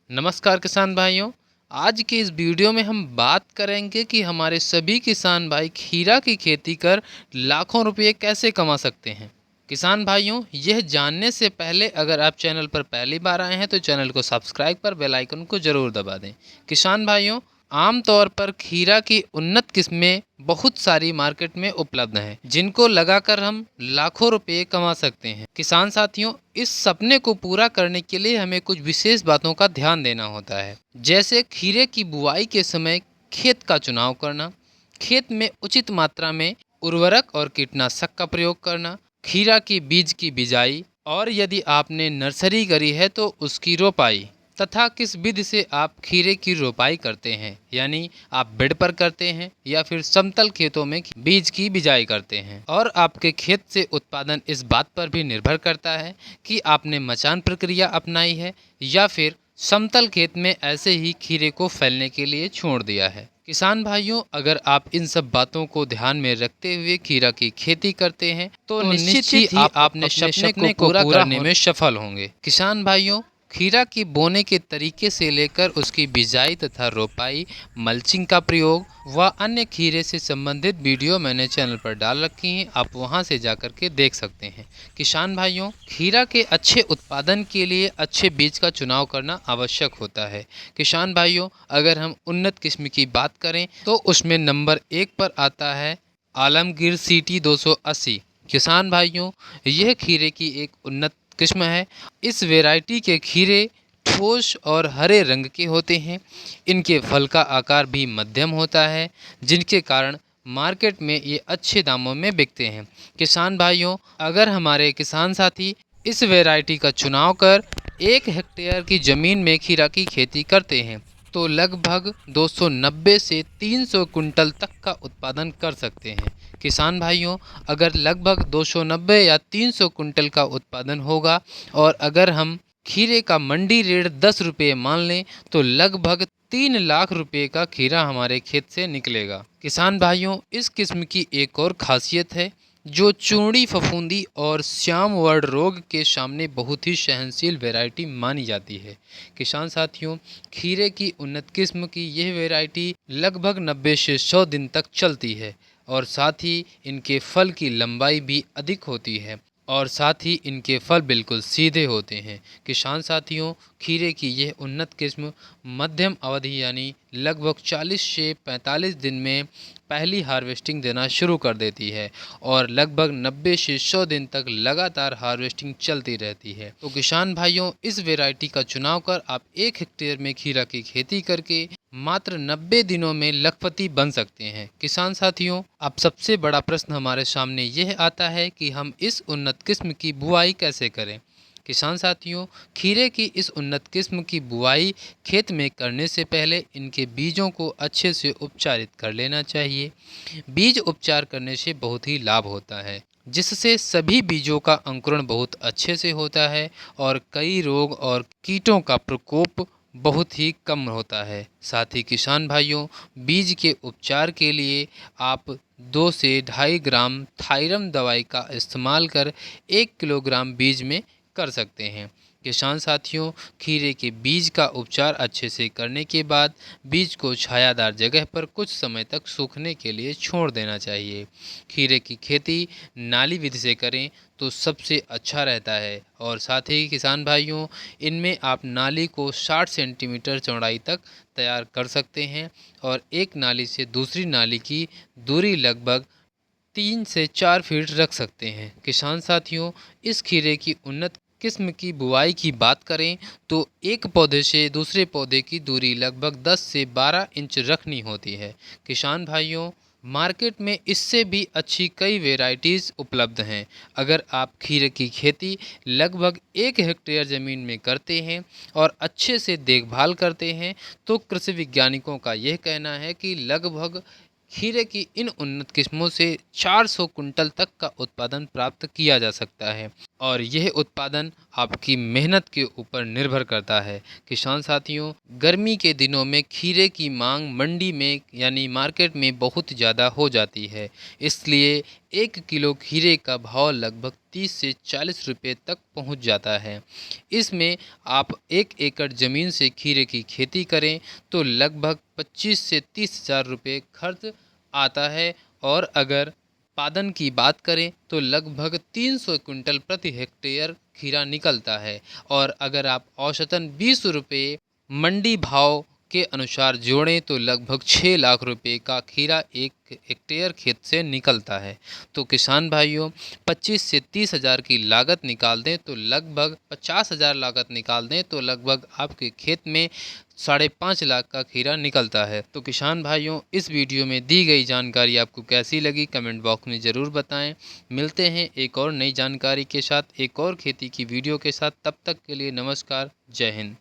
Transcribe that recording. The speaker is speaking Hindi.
नमस्कार किसान भाइयों। आज के इस वीडियो में हम बात करेंगे कि हमारे सभी किसान भाई खीरा की खेती कर लाखों रुपए कैसे कमा सकते हैं। किसान भाइयों, यह जानने से पहले अगर आप चैनल पर पहली बार आए हैं तो चैनल को सब्सक्राइब कर बेल आइकन को ज़रूर दबा दें। किसान भाइयों, आमतौर पर खीरा की उन्नत किस्में बहुत सारी मार्केट में उपलब्ध हैं, जिनको लगाकर हम लाखों रुपए कमा सकते हैं। किसान साथियों, इस सपने को पूरा करने के लिए हमें कुछ विशेष बातों का ध्यान देना होता है, जैसे खीरे की बुआई के समय खेत का चुनाव करना, खेत में उचित मात्रा में उर्वरक और कीटनाशक का प्रयोग करना, खीरा की बीज की बिजाई, और यदि आपने नर्सरी करी है तो उसकी रोपाई, तथा किस विधि से आप खीरे की रोपाई करते हैं, यानी आप बेड पर करते हैं या फिर समतल खेतों में बीज की बिजाई करते हैं। और आपके खेत से उत्पादन इस बात पर भी निर्भर करता है कि आपने मचान प्रक्रिया अपनाई है या फिर समतल खेत में ऐसे ही खीरे को फैलने के लिए छोड़ दिया है। किसान भाइयों, अगर आप इन सब बातों को ध्यान में रखते हुए खीरा की खेती करते हैं तो निश्चित ही आप अपने सपने को पूरा करने में सफल होंगे। किसान भाइयों, खीरा की बोने के तरीके से लेकर उसकी बिजाई तथा रोपाई, मल्चिंग का प्रयोग व अन्य खीरे से संबंधित वीडियो मैंने चैनल पर डाल रखी हैं, आप वहां से जाकर के देख सकते हैं। किसान भाइयों, खीरा के अच्छे उत्पादन के लिए अच्छे बीज का चुनाव करना आवश्यक होता है। किसान भाइयों, अगर हम उन्नत किस्म की बात करें तो उसमें नंबर 1 पर आता है आलमगीर सीटी 280। किसान भाइयों, यह खीरे की एक उन्नत किस्म है। इस वैरायटी के खीरे ठोस और हरे रंग के होते हैं। इनके फल का आकार भी मध्यम होता है, जिनके कारण मार्केट में ये अच्छे दामों में बिकते हैं। किसान भाइयों, अगर हमारे किसान साथी इस वैरायटी का चुनाव कर 1 हेक्टेयर की ज़मीन में खीरा की खेती करते हैं तो लगभग 290 से 300 कुंटल तक का उत्पादन कर सकते हैं। किसान भाइयों, अगर लगभग 290 या 300 कुंटल का उत्पादन होगा और अगर हम खीरे का मंडी रेट 10 रुपये मान लें तो लगभग 3 लाख रुपए का खीरा हमारे खेत से निकलेगा। किसान भाइयों, इस किस्म की एक और खासियत है जो चूड़ी फफूंदी और श्याम वर्ण रोग के सामने बहुत ही सहनशील वैरायटी मानी जाती है। किसान साथियों, खीरे की उन्नत किस्म की यह वैरायटी लगभग 90 से 100 दिन तक चलती है और साथ ही इनके फल की लंबाई भी अधिक होती है और साथ ही इनके फल बिल्कुल सीधे होते हैं। किसान साथियों, खीरे की यह उन्नत किस्म मध्यम अवधि यानी लगभग 40 से 45 दिन में पहली हार्वेस्टिंग देना शुरू कर देती है और लगभग 90 से 100 दिन तक लगातार हार्वेस्टिंग चलती रहती है। तो किसान भाइयों, इस वैरायटी का चुनाव कर आप 1 हेक्टेयर में खीरा की खेती करके मात्र 90 दिनों में लखपति बन सकते हैं। किसान साथियों, अब सबसे बड़ा प्रश्न हमारे सामने यह आता है कि हम इस उन्नत किस्म की बुआई कैसे करें। किसान साथियों, खीरे की इस उन्नत किस्म की बुआई खेत में करने से पहले इनके बीजों को अच्छे से उपचारित कर लेना चाहिए। बीज उपचार करने से बहुत ही लाभ होता है, जिससे सभी बीजों का अंकुरण बहुत अच्छे से होता है और कई रोग और कीटों का प्रकोप बहुत ही कम होता है। साथ ही किसान भाइयों, बीज के उपचार के लिए आप 2 से 2.5 ग्राम थायरम दवाई का इस्तेमाल कर 1 किलोग्राम बीज में कर सकते हैं। किसान साथियों, खीरे के बीज का उपचार अच्छे से करने के बाद बीज को छायादार जगह पर कुछ समय तक सूखने के लिए छोड़ देना चाहिए। खीरे की खेती नाली विधि से करें तो सबसे अच्छा रहता है और साथ ही किसान भाइयों, इनमें आप नाली को 60 सेंटीमीटर चौड़ाई तक तैयार कर सकते हैं और एक नाली से दूसरी नाली की दूरी लगभग 3 से 4 फीट रख सकते हैं। किसान साथियों, इस खीरे की उन्नत किस्म की बुआई की बात करें तो एक पौधे से दूसरे पौधे की दूरी लगभग 10 से 12 इंच रखनी होती है। किसान भाइयों, मार्केट में इससे भी अच्छी कई वेराइटीज़ उपलब्ध हैं। अगर आप खीरे की खेती लगभग 1 हेक्टेयर ज़मीन में करते हैं और अच्छे से देखभाल करते हैं तो कृषि वैज्ञानिकों का यह कहना है कि लगभग खीरे की इन उन्नत किस्मों से 400 कुंटल तक का उत्पादन प्राप्त किया जा सकता है और यह उत्पादन आपकी मेहनत के ऊपर निर्भर करता है। किसान साथियों, गर्मी के दिनों में खीरे की मांग मंडी में यानी मार्केट में बहुत ज़्यादा हो जाती है, इसलिए 1 किलो खीरे का भाव लगभग 30 से 40 रुपये तक पहुंच जाता है। इसमें आप 1 एकड़ ज़मीन से खीरे की खेती करें तो लगभग 25 से 30 हज़ार रुपये खर्च आता है और अगर उत्पादन की बात करें तो लगभग 300 कुंटल प्रति हेक्टेयर खीरा निकलता है और अगर आप औसतन 20 रुपये मंडी भाव के अनुसार जोड़ें तो लगभग 6 लाख रुपए का खीरा 1 हेक्टेयर खेत से निकलता है। तो किसान भाइयों, 25 से 30 हज़ार की लागत निकाल दें तो लगभग 50 हज़ार लागत निकाल दें तो लगभग आपके खेत में 5.5 लाख का खीरा निकलता है। तो किसान भाइयों, इस वीडियो में दी गई जानकारी आपको कैसी लगी कमेंट बॉक्स में ज़रूर बताएं। मिलते हैं एक और नई जानकारी के साथ, एक और खेती की वीडियो के साथ। तब तक के लिए नमस्कार, जय हिंद।